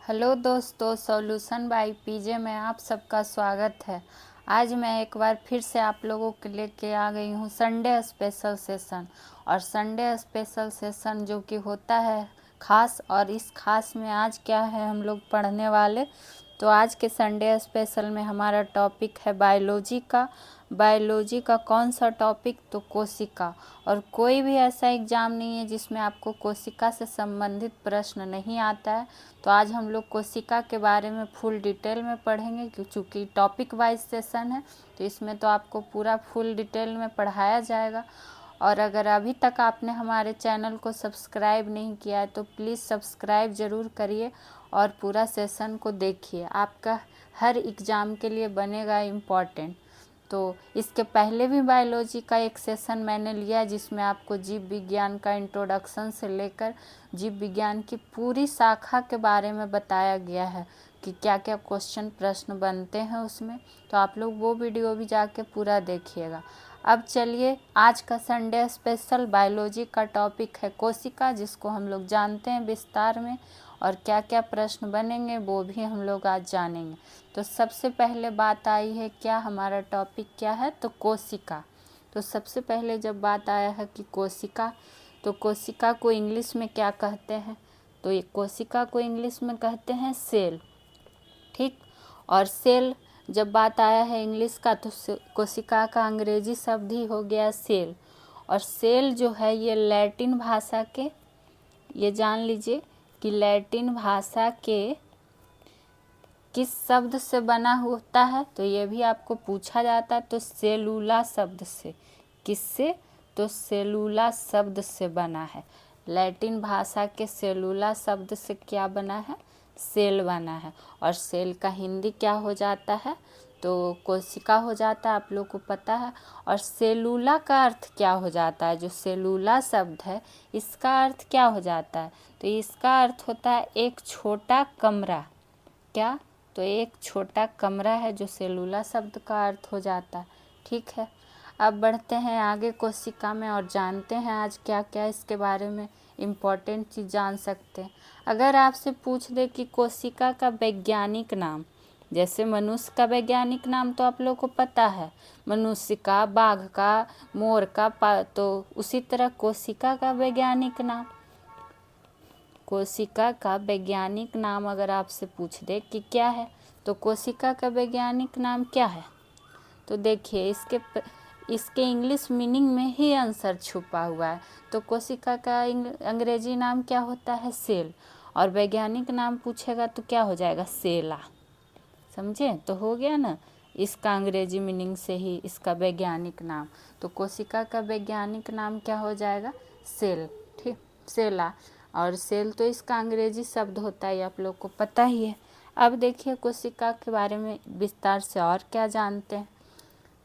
Hello दोस्तों, solution by PJ में आप सबका स्वागत है। आज मैं एक बार फिर से आप लोगों के लेके आ गई हूँ संडे स्पेशल सेशन। और संडे स्पेशल सेशन जो कि होता है खास, और इस खास में आज क्या है हम लोग पढ़ने वाले। तो आज के संडे स्पेशल में हमारा टॉपिक है बायोलॉजी का। बायोलॉजी का कौन सा टॉपिक? तो कोशिका। और कोई भी ऐसा एग्ज़ाम नहीं है जिसमें आपको कोशिका से संबंधित प्रश्न नहीं आता है। तो आज हम लोग कोशिका के बारे में फुल डिटेल में पढ़ेंगे, क्योंकि टॉपिक वाइज सेशन है तो इसमें तो आपको पूरा फुल डिटेल में पढ़ाया जाएगा। और अगर अभी तक आपने हमारे चैनल को सब्सक्राइब नहीं किया है तो प्लीज़ सब्सक्राइब ज़रूर करिए और पूरा सेशन को देखिए। आपका हर एग्ज़ाम के लिए बनेगा इम्पॉर्टेंट। तो इसके पहले भी बायोलॉजी का एक सेशन मैंने लिया जिसमें आपको जीव विज्ञान का इंट्रोडक्शन से लेकर जीव विज्ञान की पूरी शाखा के बारे में बताया गया है कि क्या क्या क्वेश्चन प्रश्न बनते हैं उसमें। तो आप लोग वो वीडियो भी जाके पूरा देखिएगा। अब चलिए, आज का संडे स्पेशल बायोलॉजी का टॉपिक है कोशिका, जिसको हम लोग जानते हैं विस्तार में, और क्या क्या प्रश्न बनेंगे वो भी हम लोग आज जानेंगे। तो सबसे पहले बात आई है, क्या हमारा टॉपिक क्या है? तो कोशिका। तो सबसे पहले जब बात आया है कि कोशिका, तो कोशिका को इंग्लिश में क्या कहते हैं? तो ये कोशिका को इंग्लिश में कहते हैं सेल। ठीक। और सेल जब बात आया है इंग्लिश का, तो कोशिका का अंग्रेजी शब्द ही हो गया सेल। और सेल जो है ये लैटिन भाषा के, ये जान लीजिए कि लैटिन भाषा के किस शब्द से बना होता है? तो ये भी आपको पूछा जाता है। तो सेलूला शब्द से। किससे? तो सेलूला शब्द से बना है। लैटिन भाषा के सेलूला शब्द से क्या बना है? सेल बना है। और सेल का हिंदी क्या हो जाता है? तो कोशिका हो जाता है, आप लोग को पता है। और सेलूला का अर्थ क्या हो जाता है? जो सेलूला शब्द है इसका अर्थ क्या हो जाता है? तो इसका अर्थ होता है एक छोटा कमरा। क्या? तो एक छोटा कमरा है जो सेलूला शब्द का अर्थ हो जाता है। ठीक है। अब बढ़ते हैं आगे कोशिका में और जानते हैं आज क्या क्या इसके बारे में इम्पोर्टेंट चीज़ जान सकते हैं। अगर आपसे पूछ दे कि कोशिका का वैज्ञानिक नाम, जैसे मनुष्य का वैज्ञानिक नाम तो आप लोग को पता है, मनुष्य का, बाघ का, मोर का, तो उसी तरह कोशिका का वैज्ञानिक नाम, कोशिका का वैज्ञानिक नाम अगर आपसे पूछ दे कि क्या है, तो कोशिका का वैज्ञानिक नाम क्या है? तो देखिए इसके इंग्लिश मीनिंग में ही आंसर छुपा हुआ है। तो कोशिका का अंग्रेजी नाम क्या होता है? सेल। और वैज्ञानिक नाम पूछेगा तो क्या हो जाएगा? सेला। समझे? तो हो गया ना, इसका अंग्रेजी मीनिंग से ही इसका वैज्ञानिक नाम। तो कोशिका का वैज्ञानिक नाम क्या हो जाएगा? सेल। ठीक, सेला। और सेल तो इसका अंग्रेजी शब्द होता है, आप लोग को पता ही है। अब देखिए कोशिका के बारे में विस्तार से और क्या जानते हैं।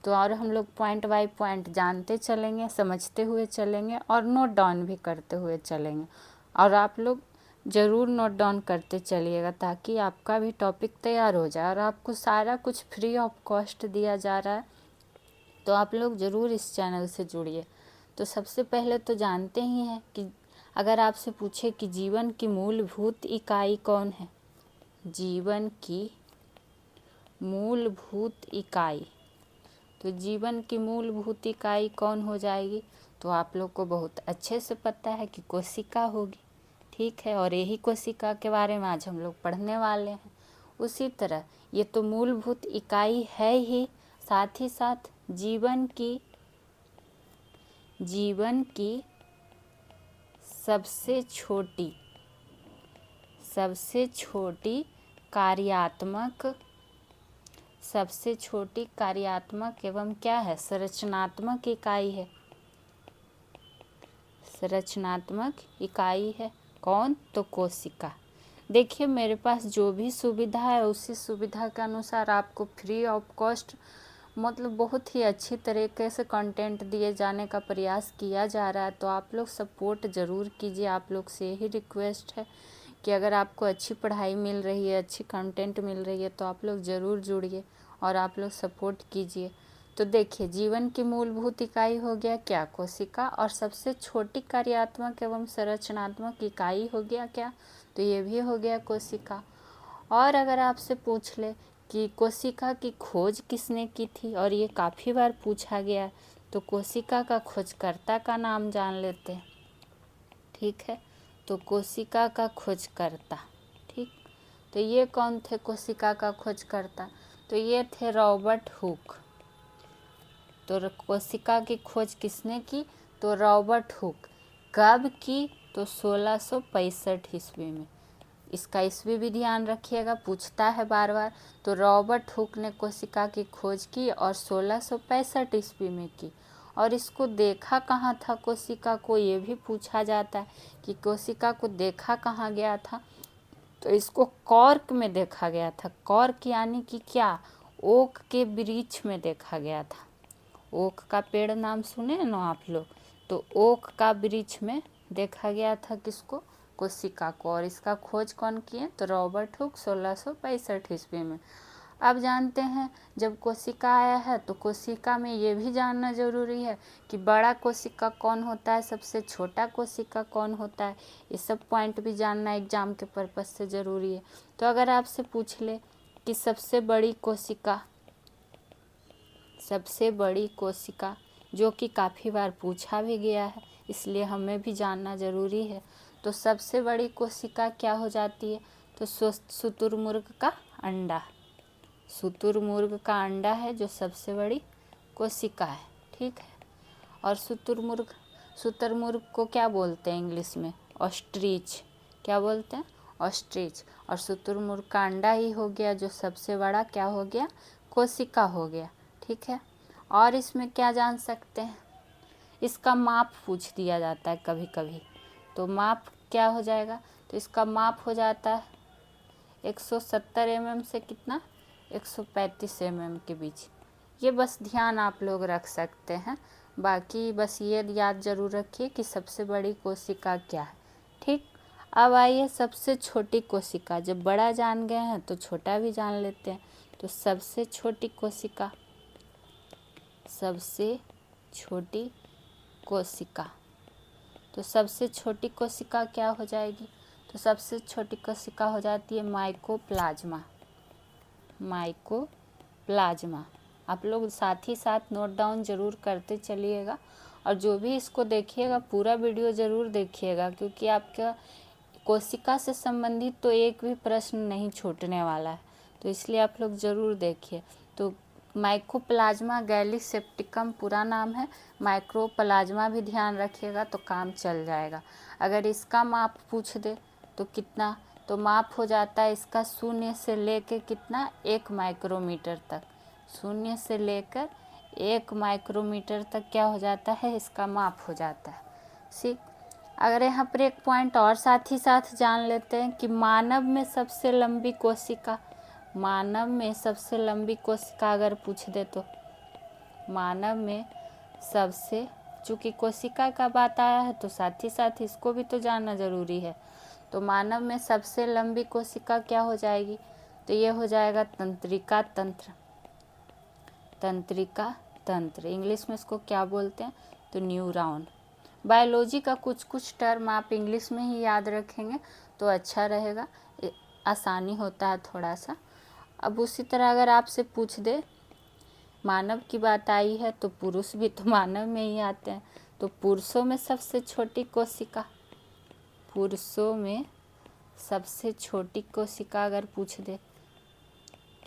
तो और हम लोग पॉइंट बाय पॉइंट जानते चलेंगे, समझते हुए चलेंगे और नोट डाउन भी करते हुए चलेंगे। और आप लोग ज़रूर नोट डाउन करते चलिएगा ताकि आपका भी टॉपिक तैयार हो जाए। और आपको सारा कुछ फ्री ऑफ कॉस्ट दिया जा रहा है, तो आप लोग ज़रूर इस चैनल से जुड़िए। तो सबसे पहले तो जानते ही हैं कि अगर आपसे पूछे कि जीवन की मूलभूत इकाई कौन है? जीवन की मूलभूत इकाई, तो जीवन की मूलभूत इकाई कौन हो जाएगी? तो आप लोग को बहुत अच्छे से पता है कि कोशिका होगी। ठीक है। और यही कोशिका के बारे में आज हम लोग पढ़ने वाले हैं। उसी तरह ये तो मूलभूत इकाई है ही, साथ ही साथ जीवन की सबसे छोटी कार्यात्मक एवं क्या है? संरचनात्मक इकाई है। संरचनात्मक इकाई है कौन? तो कोशिका। देखिए मेरे पास जो भी सुविधा है उसी सुविधा के अनुसार आपको फ्री ऑफ कॉस्ट, मतलब बहुत ही अच्छी तरीके से कंटेंट दिए जाने का प्रयास किया जा रहा है। तो आप लोग सपोर्ट ज़रूर कीजिए। आप लोग से यही रिक्वेस्ट है कि अगर आपको अच्छी पढ़ाई मिल रही है, अच्छी कंटेंट मिल रही है, तो आप लोग ज़रूर जुड़िए और आप लोग सपोर्ट कीजिए। तो देखिए जीवन की मूलभूत इकाई हो गया क्या? कोशिका। और सबसे छोटी कार्यात्मक एवं संरचनात्मक इकाई हो गया क्या? तो ये भी हो गया कोशिका। और अगर आपसे पूछ ले कि कोशिका की खोज किसने की थी, और ये काफ़ी बार पूछा गया है, तो कोशिका का खोजकर्ता का नाम जान लेते हैं। ठीक है, तो कोशिका का खोजकर्ता, ठीक, तो ये कौन थे कोशिका का खोजकर्ता? तो ये थे रॉबर्ट हुक। तो कोशिका की खोज किसने की? तो रॉबर्ट हुक। कब की? तो 1665 ईस्वी में। इसका ईस्वी भी ध्यान रखिएगा, पूछता है बार बार। तो रॉबर्ट हुक ने कोशिका की खोज की और 1665 ईस्वी में की। और इसको देखा कहाँ था कोशिका को, ये भी पूछा जाता है कि कोशिका को देखा कहाँ गया था। तो इसको कॉर्क में देखा गया था। कॉर्क यानी कि क्या? ओक के वृक्ष में देखा गया था। ओक का पेड़ नाम सुने ना आप लोग, तो ओक का वृक्ष में देखा गया था किसको? कोशिका को। और इसका खोज कौन किए? तो रॉबर्ट हुक 1665 ईस्वी में। अब जानते हैं जब कोशिका आया है तो कोशिका में ये भी जानना जरूरी है कि बड़ा कोशिका कौन होता है, सबसे छोटा कोशिका कौन होता है। ये सब पॉइंट भी जानना एग्जाम के पर्पज से ज़रूरी है। तो अगर आपसे पूछ ले कि सबसे बड़ी कोशिका, जो कि काफ़ी बार पूछा भी गया है, इसलिए हमें भी जानना ज़रूरी है। तो सबसे बड़ी कोशिका क्या हो जाती है? तो शुतुरमुर्ग का अंडा। शुतुरमुर्ग का अंडा है जो सबसे बड़ी कोशिका है। ठीक है, और शुतुरमुर्ग को क्या बोलते हैं इंग्लिश में? ऑस्ट्रिच। क्या बोलते हैं? ऑस्ट्रिच। और शुतुरमुर्ग का अंडा ही हो गया जो सबसे बड़ा क्या हो गया? कोशिका हो गया। ठीक है, और इसमें क्या जान सकते हैं? इसका माप पूछ दिया जाता है कभी कभी। तो माप क्या हो जाएगा? तो इसका माप हो जाता है 170 mm से कितना? 135 mm के बीच। ये बस ध्यान आप लोग रख सकते हैं। बाकी बस ये याद जरूर रखिए कि सबसे बड़ी कोशिका क्या है। ठीक, अब आइए सबसे छोटी कोशिका। जब बड़ा जान गए हैं तो छोटा भी जान लेते हैं। तो सबसे छोटी कोशिका तो सबसे छोटी कोशिका क्या हो जाएगी? तो सबसे छोटी कोशिका हो जाती है माइकोप्लाज्मा। आप लोग साथ ही साथ नोट डाउन ज़रूर करते चलिएगा, और जो भी इसको देखिएगा पूरा वीडियो ज़रूर देखिएगा, क्योंकि आपका कोशिका से संबंधित तो एक भी प्रश्न नहीं छूटने वाला है। तो इसलिए आप लोग ज़रूर देखिए। तो माइकोप्लाज्मा गैलीसेप्टिकम पूरा नाम है। माइक्रोप्लाज्मा भी ध्यान रखिएगा तो काम चल जाएगा। अगर इसका माप पूछ दे तो कितना? तो माप हो जाता है इसका 0 से लेकर कितना? 1 माइक्रोमीटर तक। 0 से लेकर 1 माइक्रोमीटर तक क्या हो जाता है? इसका माप हो जाता है। ठीक, अगर यहाँ पर एक पॉइंट और साथ ही साथ जान लेते हैं कि मानव में सबसे लंबी कोशिका अगर पूछ दे तो मानव में सबसे, चूँकि कोशिका का बात आया है तो साथ ही साथ इसको भी तो जानना ज़रूरी है। तो मानव में सबसे लंबी कोशिका क्या हो जाएगी? तो ये हो जाएगा तंत्रिका तंत्र। इंग्लिश में इसको क्या बोलते हैं? तो न्यूरॉन। बायोलॉजी का कुछ टर्म आप इंग्लिश में ही याद रखेंगे तो अच्छा रहेगा, आसानी होता है थोड़ा सा। अब उसी तरह अगर आपसे पूछ दे, मानव की बात आई है तो पुरुष भी तो मानव में ही आते हैं। तो पुरुषों में सबसे छोटी कोशिका अगर पूछ दे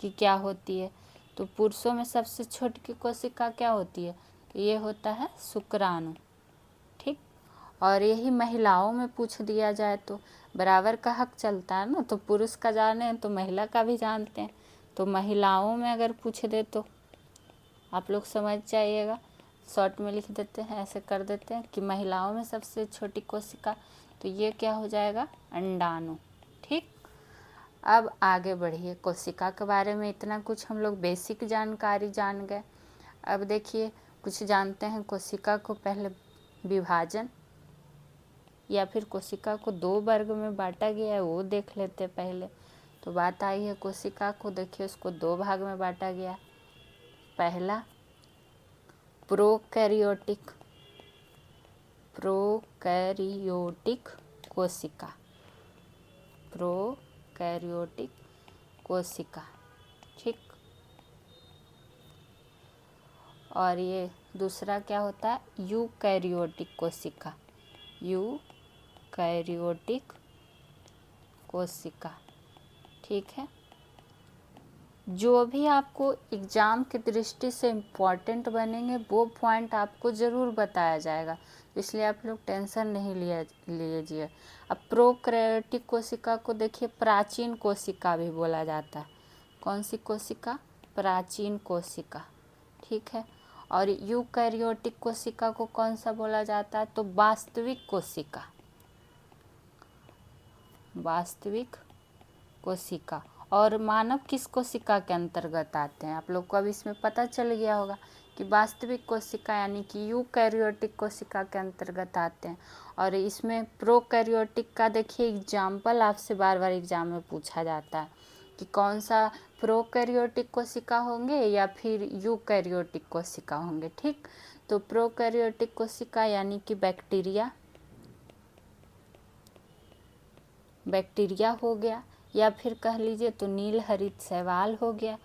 कि क्या होती है, तो पुरुषों में सबसे छोटी कोशिका क्या होती है? तो ये होता है शुक्राणु। ठीक, और यही महिलाओं में पूछ दिया जाए तो बराबर का हक चलता है ना, तो पुरुष का जाने तो महिला का भी जानते हैं। तो महिलाओं में अगर पूछ दे तो आप लोग समझ जाइएगा, शॉर्ट में लिख देते हैं, ऐसे कर देते हैं कि महिलाओं में सबसे छोटी कोशिका, तो ये क्या हो जाएगा? अंडाणु। ठीक, अब आगे बढ़िए। कोशिका के बारे में इतना कुछ हम लोग बेसिक जानकारी जान गए। अब देखिए कुछ जानते हैं कोशिका को पहले विभाजन, या फिर कोशिका को 2 वर्ग में बांटा गया है वो देख लेते पहले। तो बात आई है कोशिका को, देखिए उसको 2 भाग में बांटा गया। पहला प्रोकैरियोटिक कोशिका। प्रोकैरियोटिक कोशिका, ठीक। और ये दूसरा क्या होता है, यूकैरियोटिक कोशिका, यूकैरियोटिक कोशिका, ठीक है। जो भी आपको एग्ज़ाम की दृष्टि से इम्पॉर्टेंट बनेंगे वो पॉइंट आपको ज़रूर बताया जाएगा, इसलिए आप लोग टेंशन नहीं लीजिए। अब प्रोकैरियोटिक कोशिका को देखिए प्राचीन कोशिका भी बोला जाता है। कौन सी कोशिका, प्राचीन कोशिका, ठीक है। और यूकैरियोटिक कोशिका को कौन सा बोला जाता है, तो वास्तविक कोशिका, वास्तविक कोशिका। और मानव किस कोशिका के अंतर्गत आते हैं, आप लोग को अब इसमें पता चल गया होगा कि वास्तविक कोशिका यानी कि यूकैरियोटिक कोशिका के अंतर्गत आते हैं। और इसमें प्रोकैरियोटिक का देखिए एग्जाम्पल आपसे बार बार एग्जाम में पूछा जाता है कि कौन सा प्रोकैरियोटिक कोशिका होंगे या फिर यूकैरियोटिक कोशिका होंगे, ठीक। तो प्रोकैरियोटिक कोशिका यानी कि बैक्टीरिया हो गया, या फिर कह लीजिए तो नील हरित शैवाल हो गया।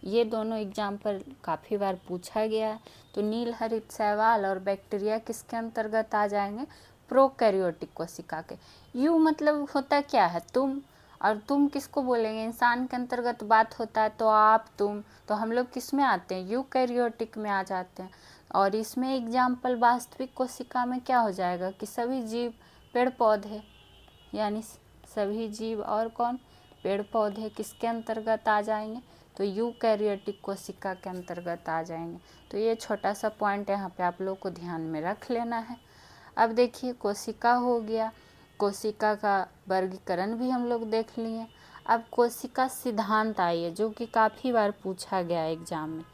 ये दोनों एग्जाम्पल काफ़ी बार पूछा गया है। तो नील हरित शैवाल और बैक्टीरिया किसके अंतर्गत आ जाएंगे, प्रोकैरियोटिक कोशिका के। यू मतलब होता क्या है, तुम, और तुम किसको बोलेंगे, इंसान के अंतर्गत बात होता है तो आप तुम, तो हम लोग किस में आते हैं, यूकैरियोटिक में आ जाते हैं। और इसमें एग्जाम्पल वास्तविक कोशिका में क्या हो जाएगा कि सभी जीव, पेड़ पौधे, यानी सभी जीव और कौन, पेड़ पौधे किसके अंतर्गत आ जाएंगे, तो यूकैरियोटिक कोशिका के अंतर्गत आ जाएंगे। तो ये छोटा सा पॉइंट यहाँ पे आप लोग को ध्यान में रख लेना है। अब देखिए कोशिका हो गया, कोशिका का वर्गीकरण भी हम लोग देख लिए। अब कोशिका सिद्धांत आइए, जो कि काफ़ी बार पूछा गया है एग्जाम में।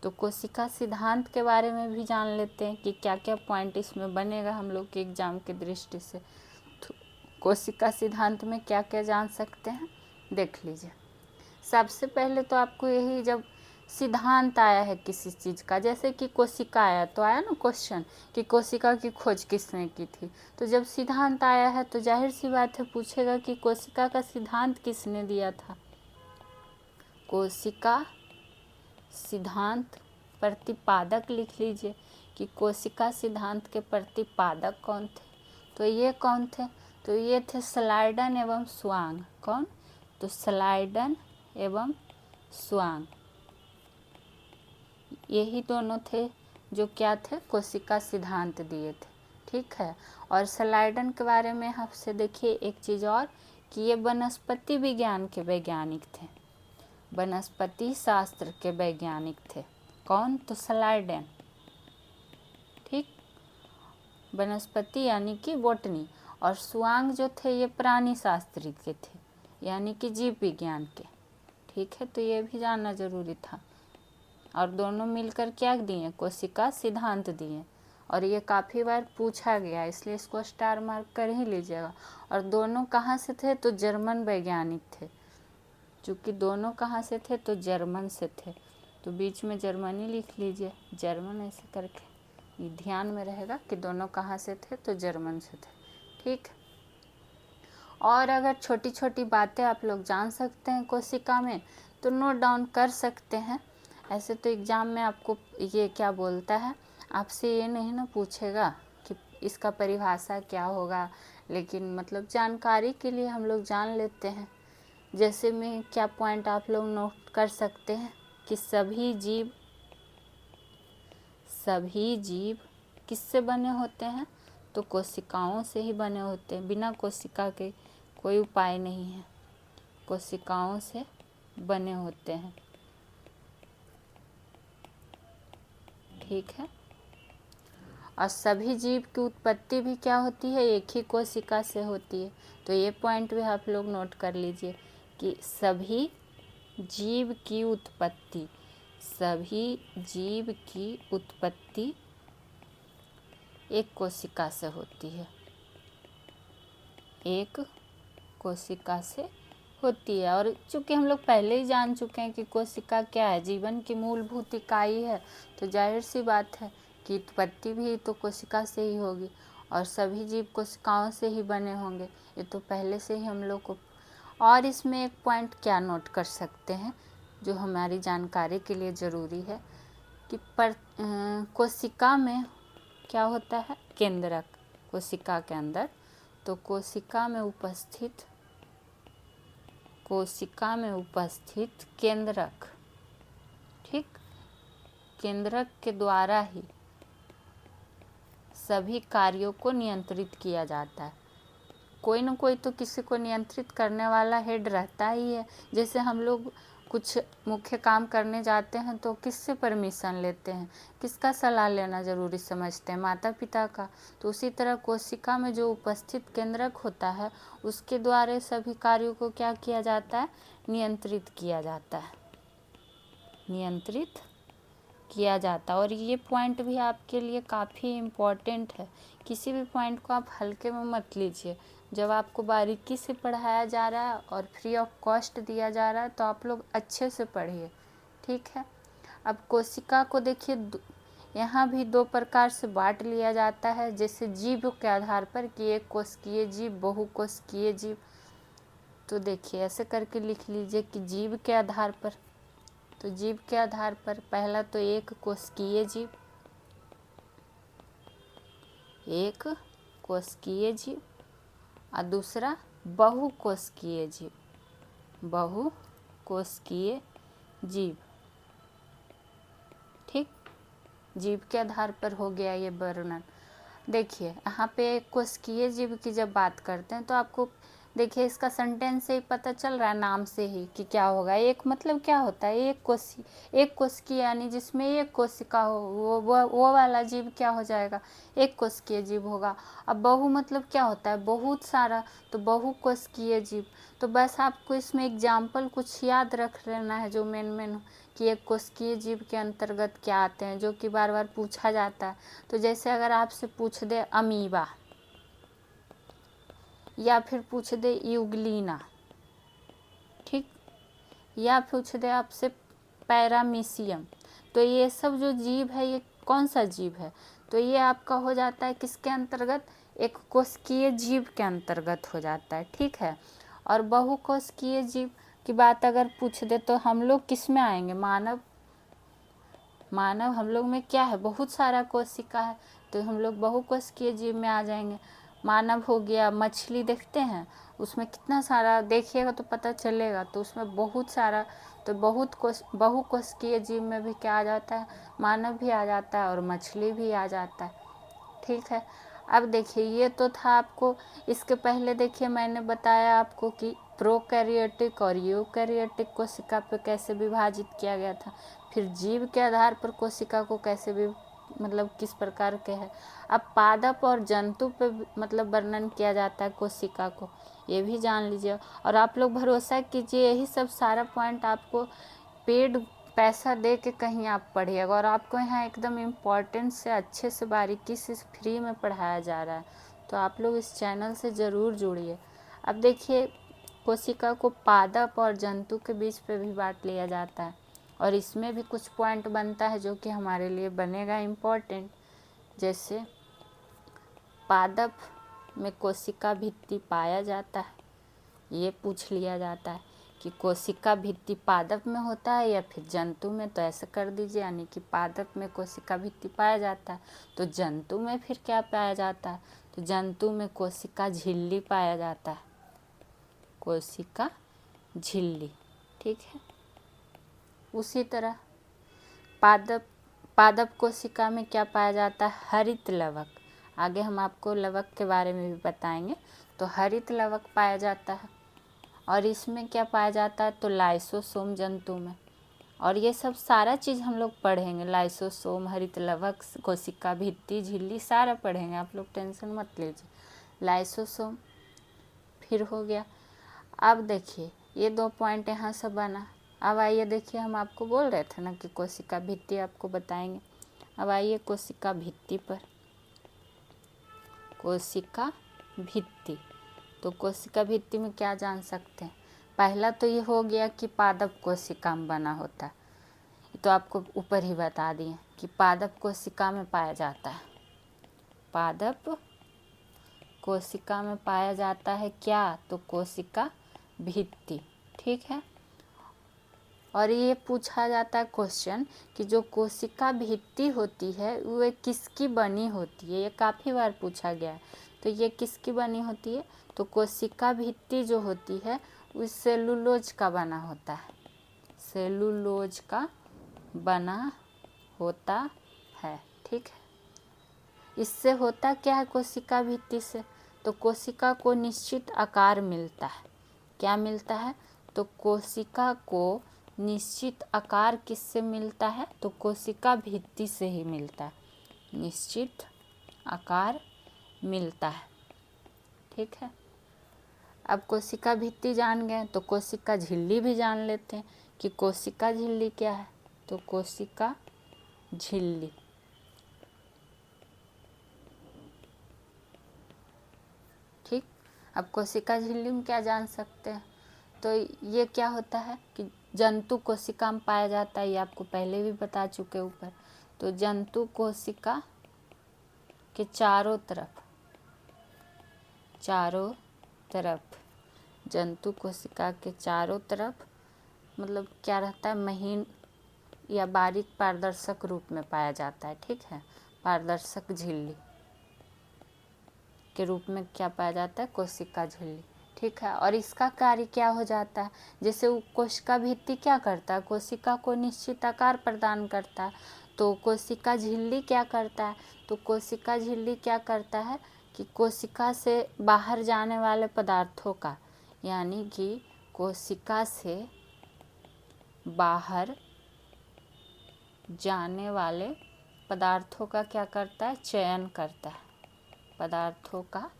तो कोशिका सिद्धांत के बारे में भी जान लेते हैं कि क्या क्या पॉइंट इसमें बनेगा हम लोग के एग्जाम की दृष्टि से। तो कोशिका सिद्धांत में क्या क्या जान सकते हैं, देख लीजिए। सबसे पहले तो आपको यही, जब सिद्धांत आया है किसी चीज़ का, जैसे कि कोशिका आया तो आया ना क्वेश्चन कि कोशिका की खोज किसने की थी, तो जब सिद्धांत आया है तो जाहिर सी बात है पूछेगा कि कोशिका का सिद्धांत किसने दिया था। कोशिका सिद्धांत प्रतिपादक लिख लीजिए कि कोशिका सिद्धांत के प्रतिपादक कौन थे। तो ये कौन थे, तो ये थे स्लाइडन एवं स्वांग। कौन, तो स्लाइडन एवं स्वांग, यही दोनों थे जो क्या थे, कोशिका सिद्धांत दिए थे, ठीक है। और स्लाइडन के बारे में आपसे देखिए एक चीज़ और, कि ये वनस्पति विज्ञान के वैज्ञानिक थे, वनस्पति शास्त्र के वैज्ञानिक थे। कौन, तो स्लाइडन, ठीक, वनस्पति यानी कि बॉटनी। और स्वांग जो थे ये प्राणी शास्त्री के थे, यानी कि जीव विज्ञान के, ठीक है। तो ये भी जानना जरूरी था। और दोनों मिलकर क्या दिए, कोशिका सिद्धांत दिए। और ये काफ़ी बार पूछा गया, इसलिए इसको स्टार मार्क कर ही लीजिएगा। और दोनों कहाँ से थे, तो जर्मन वैज्ञानिक थे। चूँकि दोनों कहाँ से थे, तो जर्मन से थे, तो बीच में जर्मनी लिख लीजिए, जर्मन ऐसे करके, ये ध्यान में रहेगा कि दोनों कहाँ से थे, तो जर्मन से थे, ठीक। और अगर छोटी छोटी बातें आप लोग जान सकते हैं कोशिका में तो नोट डाउन कर सकते हैं। ऐसे तो एग्ज़ाम में आपको ये क्या बोलता है, आपसे ये नहीं ना पूछेगा कि इसका परिभाषा क्या होगा, लेकिन मतलब जानकारी के लिए हम लोग जान लेते हैं। जैसे में क्या पॉइंट आप लोग नोट कर सकते हैं कि सभी जीव किससे बने होते हैं, तो कोशिकाओं से ही बने होते हैं। बिना कोशिका के कोई उपाय नहीं है, कोशिकाओं से बने होते हैं, ठीक है। और सभी जीव की उत्पत्ति भी क्या होती है, एक ही कोशिका से होती है। तो ये पॉइंट भी आप लोग नोट कर लीजिए कि सभी जीव की उत्पत्ति एक कोशिका से होती है, एक कोशिका से होती है। और चूँकि हम लोग पहले ही जान चुके हैं कि कोशिका क्या है, जीवन की मूलभूत इकाई है, तो जाहिर सी बात है कि उत्पत्ति भी तो कोशिका से ही होगी और सभी जीव कोशिकाओं से ही बने होंगे, ये तो पहले से ही हम लोग को और इसमें एक पॉइंट क्या नोट कर सकते हैं जो हमारी जानकारी के लिए ज़रूरी है कि कोशिका में क्या होता है, केंद्रक कोशिका के अंदर। तो कोशिका में उपस्थित केंद्रक, ठीक, केंद्रक के द्वारा ही सभी कार्यों को नियंत्रित किया जाता है। कोई न कोई तो किसी को नियंत्रित करने वाला हेड रहता ही है। जैसे हम लोग कुछ मुख्य काम करने जाते हैं तो किससे परमिशन लेते हैं, किसका सलाह लेना ज़रूरी समझते हैं, माता पिता का। तो उसी तरह कोशिका में जो उपस्थित केंद्रक होता है उसके द्वारा सभी कार्यों को क्या किया जाता है, नियंत्रित किया जाता है, नियंत्रित किया जाता है। और ये पॉइंट भी आपके लिए काफ़ी इम्पॉर्टेंट है। किसी भी पॉइंट को आप हल्के में मत लीजिए। जब आपको बारीकी से पढ़ाया जा रहा है और फ्री ऑफ कॉस्ट दिया जा रहा है तो आप लोग अच्छे से पढ़िए, ठीक है। अब कोशिका को देखिए, यहाँ भी दो प्रकार से बांट लिया जाता है, जैसे जीव के आधार पर कि एक कोशिकीय जीव, बहुकोशिकीय जीव। तो देखिए ऐसे करके लिख लीजिए कि जीव के आधार पर, तो जीव के आधार पर पहला तो एक कोशिकीय जीव, एक कोशिकीय जीव, और दूसरा बहुकोशिकीय जीव, बहुकोशिकीय जीव, ठीक। जीव के आधार पर हो गया ये वर्णन। देखिए यहाँ पे कोशिकीय जीव की जब बात करते हैं तो आपको देखिए इसका सेंटेंस से ही पता चल रहा है, नाम से ही, कि क्या होगा। एक मतलब क्या होता है, एक कोशिकी यानी जिसमें एक कोशिका हो, वो वाला जीव क्या हो जाएगा, एक कोशिकीय जीव होगा। अब बहु मतलब क्या होता है, बहुत सारा, तो बहुकोशिकीय जीव। तो बस आपको इसमें एग्जाम्पल कुछ याद रख लेना है जो मेन कि एक कोशिकीय जीव के अंतर्गत क्या आते हैं, जो कि बार बार पूछा जाता है। तो जैसे अगर आपसे पूछ दे अमीबा, या फिर पूछ दे यूग्लिना, ठीक, या पूछ दे आपसे पैरामीशियम, तो ये सब जो जीव है ये कौन सा जीव है, तो ये आपका हो जाता है किसके अंतर्गत, एक कोशिकीय जीव के अंतर्गत हो जाता है, ठीक है। और बहुकोशिकीय जीव की बात अगर पूछ दे तो हम लोग किस में आएंगे, मानव हम लोग में क्या है, बहुत सारा कोशिका है, तो हम लोग बहुकोशिकीय जीव में आ जाएंगे। मानव हो गया, मछली देखते हैं उसमें कितना सारा, देखिएगा तो पता चलेगा, तो उसमें बहुत सारा, तो बहुकोशिकीय जीव में भी क्या आ जाता है, मानव भी आ जाता है और मछली भी आ जाता है, ठीक है। अब देखिए ये तो था आपको, इसके पहले देखिए मैंने बताया आपको कि प्रोकैरियोटिक और यूकैरियोटिक कोशिका पे कैसे विभाजित किया गया था, फिर जीव के आधार पर कोशिका को कैसे भी मतलब किस प्रकार के है। अब पादप और जंतु पे मतलब वर्णन किया जाता है कोशिका को, ये भी जान लीजिए। और आप लोग भरोसा कीजिए यही सब सारा पॉइंट आपको पेड पैसा दे के कहीं आप पढ़िएगा, और आपको यहाँ एकदम इम्पोर्टेंट से अच्छे से बारीकी से फ्री में पढ़ाया जा रहा है, तो आप लोग इस चैनल से ज़रूर जुड़िए। अब देखिए कोशिका को पादप और जंतु के बीच पे भी बांट लिया जाता है, और इसमें भी कुछ पॉइंट बनता है जो कि हमारे लिए बनेगा इम्पोर्टेंट। जैसे पादप में कोशिका भित्ति पाया जाता है, ये पूछ लिया जाता है कि कोशिका भित्ति पादप में होता है या फिर जंतु में, तो ऐसे कर दीजिए, यानी कि पादप में कोशिका भित्ति पाया जाता है, तो जंतु में फिर क्या पाया जाता है, तो जंतु में कोशिका झिल्ली पाया जाता है, कोशिका झिल्ली, ठीक है। उसी तरह पादप कोशिका में क्या पाया जाता है, हरित लवक। आगे हम आपको लवक के बारे में भी बताएंगे। तो हरित लवक पाया जाता है, और इसमें क्या पाया जाता है, तो लाइसोसोम जंतु में। और ये सब सारा चीज़ हम लोग पढ़ेंगे, लाइसोसोम, हरित लवक, कोशिका भित्ति, झिल्ली, सारा पढ़ेंगे, आप लोग टेंशन मत लीजिए। लाइसोसोम फिर हो गया। अब देखिए ये दो पॉइंट यहाँ से बना। अब आइए देखिए, हम आपको बोल रहे थे ना कि कोशिका भित्ति आपको बताएंगे। अब आइए कोशिका भित्ति पर। कोशिका भित्ति, तो कोशिका भित्ति में क्या जान सकते हैं, पहला तो ये हो गया कि पादप कोशिका में बना होता है, तो आपको ऊपर ही बता दिए कि पादप कोशिका में पाया जाता है। पादप कोशिका में पाया जाता है क्या, तो कोशिका भित्ति, ठीक है। और ये पूछा जाता है क्वेश्चन कि जो कोशिका भित्ति होती है वो किसकी बनी होती है, ये काफ़ी बार पूछा गया है। तो ये किसकी बनी होती है, तो कोशिका भित्ति जो होती है वो सेलुलोज का बना होता है, सेलुलोज का बना होता है, ठीक है। इससे होता क्या है कोशिका भित्ति से, तो कोशिका को निश्चित आकार मिलता है। क्या मिलता है, तो कोशिका को निश्चित आकार किससे मिलता है, तो कोशिका भित्ति से ही मिलता है, निश्चित आकार मिलता है, ठीक है। अब कोशिका भित्ति जान गए तो कोशिका झिल्ली भी जान लेते हैं कि कोशिका झिल्ली क्या है, तो कोशिका झिल्ली, ठीक। अब कोशिका झिल्ली में क्या जान सकते हैं, तो ये क्या होता है कि जंतु कोशिका में पाया जाता है, ये आपको पहले भी बता चुके ऊपर। तो जंतु कोशिका के चारों तरफ जंतु कोशिका के चारों तरफ मतलब क्या रहता है, महीन या बारीक पारदर्शक रूप में पाया जाता है, ठीक है। पारदर्शक झिल्ली के रूप में क्या पाया जाता है, कोशिका झिल्ली, ठीक है। और इसका कार्य क्या हो जाता है, जैसे वो कोशिका भित्ति क्या करता है, कोशिका को निश्चित आकार प्रदान करता है। तो कोशिका झिल्ली क्या करता है, तो कोशिका झिल्ली क्या करता है कि कोशिका से बाहर जाने वाले पदार्थों का, यानी कि कोशिका से बाहर जाने वाले पदार्थों का क्या करता है, चयन करता है, पदार्थों का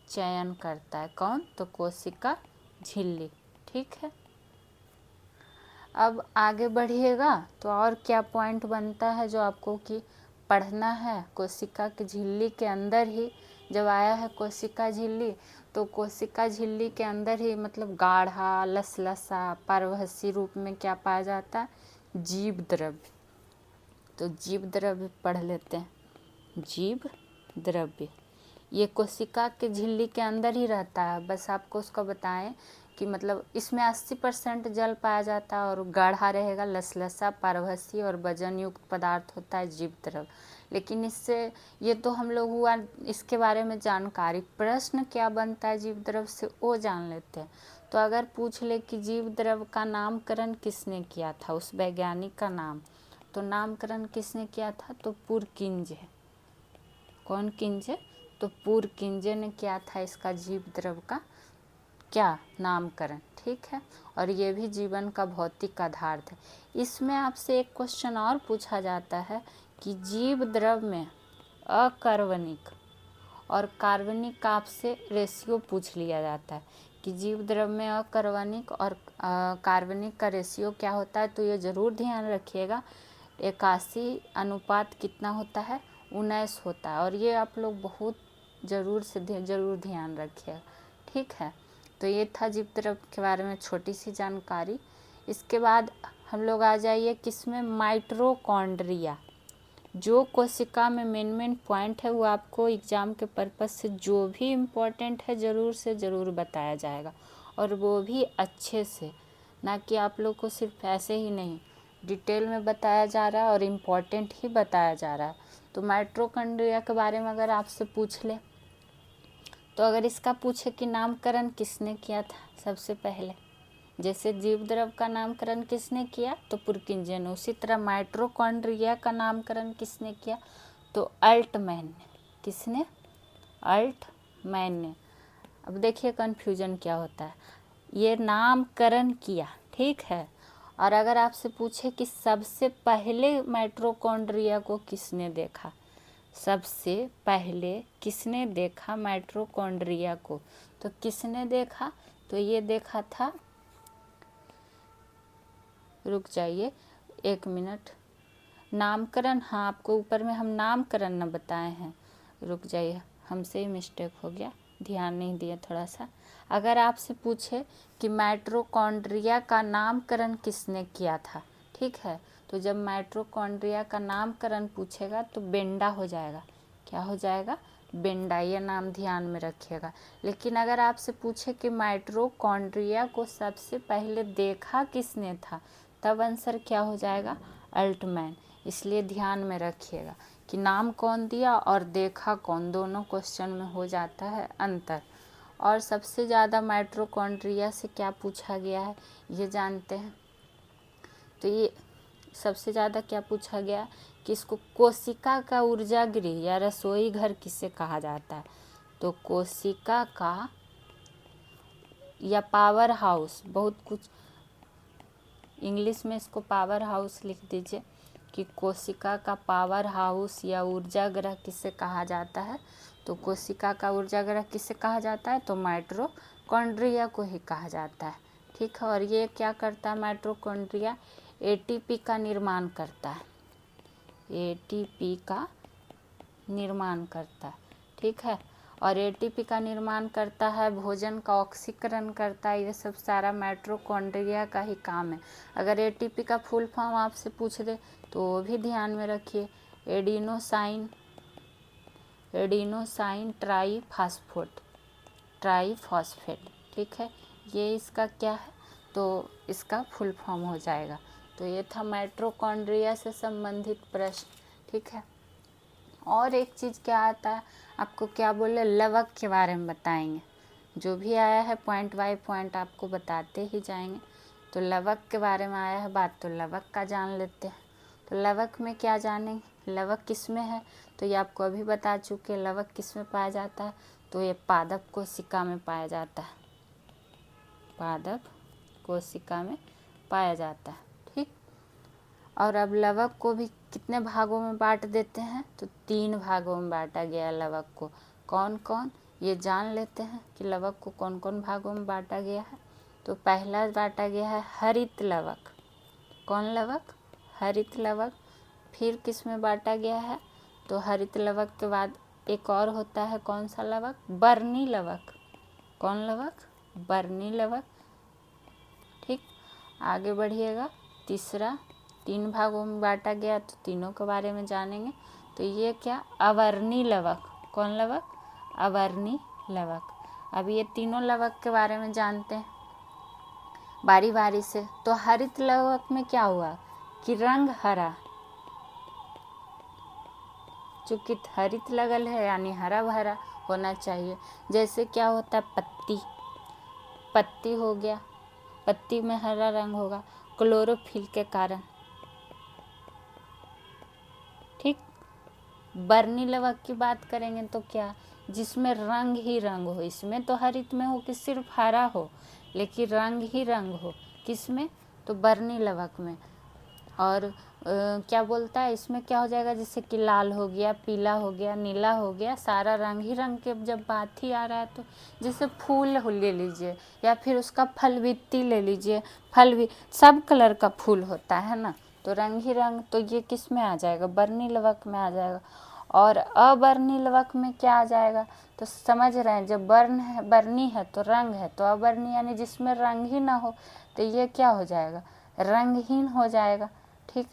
चयन करता है। कौन, तो कोशिका झिल्ली, ठीक है। अब आगे बढ़िएगा तो और क्या पॉइंट बनता है जो आपको कि पढ़ना है। कोशिका की झिल्ली के अंदर ही जब आया है कोशिका झिल्ली, तो कोशिका झिल्ली के अंदर ही मतलब गाढ़ा लसलसा पारभासी रूप में क्या पाया जाता है, जीव द्रव्य। तो जीव द्रव्य पढ़ लेते हैं, जीव द्रव्य ये कोशिका के झिल्ली के अंदर ही रहता है। बस आपको उसको बताएं कि मतलब इसमें 80% जल पाया जाता है और गाढ़ा रहेगा, लसलसा पारभासी और वजन युक्त पदार्थ होता है जीव द्रव्य। लेकिन इससे ये तो हम लोग हुआ इसके बारे में जानकारी, प्रश्न क्या बनता है जीव द्रव्य से वो जान लेते हैं। तो अगर पूछ ले कि जीव द्रव्य का नामकरण किसने किया था, उस वैज्ञानिक का नाम, तो नामकरण किसने किया था, तो पुरकिंजे। कौन किंजे, तो पुरकिंजे ने किया था इसका जीव द्रव्य का क्या नामकरण, ठीक है। और ये भी जीवन का भौतिक आधार है। इसमें आपसे एक क्वेश्चन और पूछा जाता है कि जीव द्रव्य में अकार्बनिक और कार्बनिक का आपसे रेशियो पूछ लिया जाता है कि जीव द्रव्य में अकार्बनिक और कार्बनिक का रेशियो क्या होता है। तो ये ज़रूर ध्यान रखिएगा, 81 अनुपात कितना होता है, 19 होता है। और ये आप लोग बहुत ज़रूर ध्यान रखिएगा, ठीक है। तो ये था जीव द्रव्य के बारे में छोटी सी जानकारी। इसके बाद हम लोग आ जाइए किसमें, माइटोकॉन्ड्रिया। जो कोशिका में मेन पॉइंट है वो आपको एग्ज़ाम के पर्पज़ से जो भी इम्पोर्टेंट है ज़रूर से ज़रूर बताया जाएगा, और वो भी अच्छे से, ना कि आप लोग को सिर्फ ऐसे ही नहीं, डिटेल में बताया जा रहा है और इम्पोर्टेंट ही बताया जा रहा है। तो माइटोकॉन्ड्रिया के बारे में अगर आपसे पूछ ले, तो अगर इसका पूछे कि नामकरण किसने किया था सबसे पहले, जैसे जीव द्रव्य का नामकरण किसने किया, तो पुरकिंजे ने, उसी तरह माइटोकॉन्ड्रिया का नामकरण किसने किया, तो अल्टमैन ने। किसने, अल्टमैन ने। अब देखिए कन्फ्यूजन क्या होता है, ये नामकरण किया, ठीक है। और अगर आपसे पूछे कि सबसे पहले माइटोकॉन्ड्रिया को किसने देखा, सबसे पहले किसने देखा माइटोकॉन्ड्रिया को, तो किसने देखा, तो ये देखा था, रुक जाइए 1 मिनट, नामकरण, हाँ आपको ऊपर में हम नामकरण न बताए हैं, रुक जाइए हमसे ही मिस्टेक हो गया, ध्यान नहीं दिया थोड़ा सा। अगर आपसे पूछे कि माइटोकॉन्ड्रिया का नामकरण किसने किया था, ठीक है, तो जब माइटोकॉन्ड्रिया का नामकरण पूछेगा तो बेंडा हो जाएगा, क्या हो जाएगा, बेंडाई नाम ध्यान में रखिएगा। लेकिन अगर आपसे पूछे कि माइटोकॉन्ड्रिया को सबसे पहले देखा किसने था, तब आंसर क्या हो जाएगा, अल्टमैन। इसलिए ध्यान में रखिएगा कि नाम कौन दिया और देखा कौन, दोनों क्वेश्चन में हो जाता है अंतर। और सबसे ज़्यादा माइटोकॉन्ड्रिया से क्या पूछा गया है ये जानते हैं। तो ये सबसे ज़्यादा क्या पूछा गया कि इसको कोशिका का ऊर्जा गृह या रसोई घर किसे कहा जाता है। तो कोशिका का या पावर हाउस, बहुत कुछ इंग्लिश में इसको पावर हाउस लिख दीजिए कि कोशिका का पावर हाउस या ऊर्जा गृह किसे कहा जाता है। तो कोशिका का ऊर्जा गृह किसे कहा जाता है, तो माइटोकॉन्ड्रिया को ही कहा जाता है। ठीक है। और ये क्या करता है माइटोकॉन्ड्रिया, एटीपी का निर्माण करता है, एटीपी का निर्माण करता है। ठीक है। और एटीपी का निर्माण करता है, भोजन का ऑक्सीकरण करता है, ये सब सारा माइटोकॉन्ड्रिया का ही काम है। अगर एटीपी का फुल फॉर्म आपसे पूछ दे तो वो भी ध्यान में रखिए, एडिनोसाइन ट्राईफॉस्फेट। ठीक है, ये इसका क्या है, तो इसका फुल फॉर्म हो जाएगा। तो ये था माइटोकॉन्ड्रिया से संबंधित प्रश्न। ठीक है। और एक चीज़ क्या आता है, आपको क्या बोले, लवक के बारे में बताएंगे। जो भी आया है पॉइंट बाय पॉइंट आपको बताते ही जाएंगे। तो लवक के बारे में आया है बात, तो लवक का जान लेते हैं। तो लवक में क्या जानेंगे, लवक किस में है, तो ये आपको अभी बता चुके। लवक किस में पाया जाता है, तो ये पादप कोशिका में पाया जाता है, पादप कोशिका में पाया जाता है। ठीक। और अब लवक को भी कितने भागों में बांट देते हैं, तो 3 भागों में बांटा गया है लवक को। कौन कौन, ये जान लेते हैं कि लवक को कौन कौन भागों में बांटा गया है। तो पहला बांटा गया है हरित लवक। कौन लवक, हरित लवक। फिर किस में बांटा गया है, तो हरित लवक के बाद एक और होता है, कौन सा लवक, बर्नी लवक। कौन लवक, बर्नी लवक। ठीक। आगे बढ़िएगा, तीसरा 3 भागों में बांटा गया, तो तीनों के बारे में जानेंगे। तो ये क्या, अवर्णी लवक। कौन लवक, अवर्णी लवक। अब ये तीनों लवक के बारे में जानते हैं बारी बारी से। तो हरित लवक में क्या हुआ कि रंग हरा, चूँकि हरित लगल है यानी हरा भरा होना चाहिए। जैसे क्या होता है, पत्ती हो गया, पत्ती में हरा रंग होगा क्लोरोफिल के कारण। ठीक। बर्नी लवक की बात करेंगे तो क्या, जिसमें रंग ही रंग हो। इसमें तो हरित में हो कि सिर्फ हरा हो, लेकिन रंग ही रंग हो, किसमें, तो बर्नी लवक में। और क्या बोलता है, इसमें क्या हो जाएगा, जैसे कि लाल हो गया, पीला हो गया, नीला हो गया, सारा रंग ही रंग के जब बात ही आ रहा है। तो जैसे फूल ले लीजिए या फिर उसका फलवित्ती ले लीजिए, फल भी सब कलर का फूल होता है ना, तो रंग ही रंग। तो ये किस में आ जाएगा, बर्नी लवक में आ जाएगा। और अबर्णी लवक में क्या आ जाएगा, तो समझ रहे हैं, जब बर्नी है तो रंग है, तो अबर्णी यानी जिसमें रंग ही ना हो, तो ये क्या हो जाएगा, रंगहीन हो जाएगा। ठीक।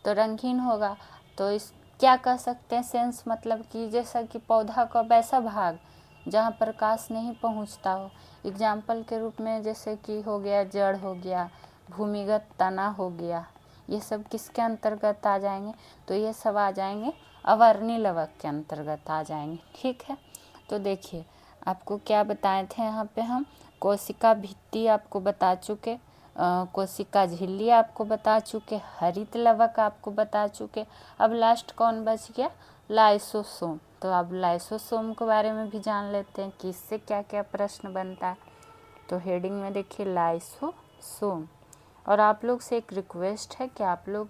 तो रंगहीन होगा तो इस क्या कह सकते हैं, सेंस मतलब कि जैसा कि पौधा का वैसा भाग जहाँ प्रकाश नहीं पहुँचता हो। एग्जाम्पल के रूप में जैसे कि हो गया जड़, हो गया भूमिगत तना, हो गया, ये सब किसके अंतर्गत आ जाएंगे, तो ये सब आ जाएंगे अवर्णी लवक के अंतर्गत आ जाएंगे। ठीक है। तो देखिए आपको क्या बताए थे, यहाँ पे हम कोशिका भित्ति आपको बता चुके, कोशिका झिल्ली आपको बता चुके, हरित लवक आपको बता चुके। अब लास्ट कौन बच गया, लाइसोसोम। तो अब लाइसोसोम के बारे में भी जान लेते हैं कि इससे क्या क्या प्रश्न बनता है। तो हेडिंग में देखिए लाइसोसोम। और आप लोग से एक रिक्वेस्ट है कि आप लोग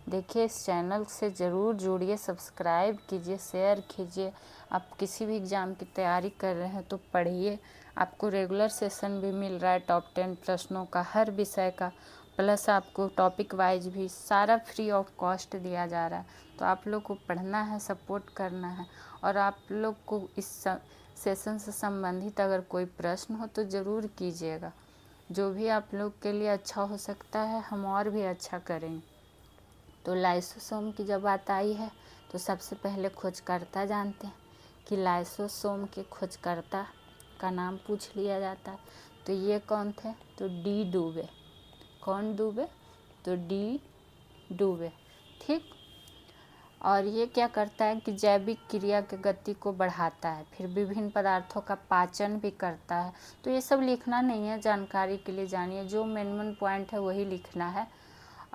देखिए इस चैनल से ज़रूर जुड़िए, सब्सक्राइब कीजिए, शेयर कीजिए। आप किसी भी एग्ज़ाम की तैयारी कर रहे हैं तो पढ़िए, आपको रेगुलर सेशन भी मिल रहा है टॉप 10 प्रश्नों का, हर विषय का, प्लस आपको टॉपिक वाइज भी सारा फ्री ऑफ कॉस्ट दिया जा रहा है। तो आप लोग को पढ़ना है, सपोर्ट करना है। और आप लोग को इस सेशन से संबंधित अगर कोई प्रश्न हो तो ज़रूर कीजिएगा, जो भी आप लोग के लिए अच्छा हो सकता है हम और भी अच्छा करेंगे। तो लाइसोसोम की जब बात आई है तो सबसे पहले खोजकर्ता जानते हैं कि लाइसोसोम के खोजकर्ता का नाम पूछ लिया जाता है। तो ये कौन थे? तो डी डुवे। कौन डुवे? तो डी डुवे। ठीक। और ये क्या करता है कि जैविक क्रिया की गति को बढ़ाता है, फिर विभिन्न पदार्थों का पाचन भी करता है। तो ये सब लिखना नहीं है, जानकारी के लिए जानिए, जो मेन पॉइंट है वही लिखना है।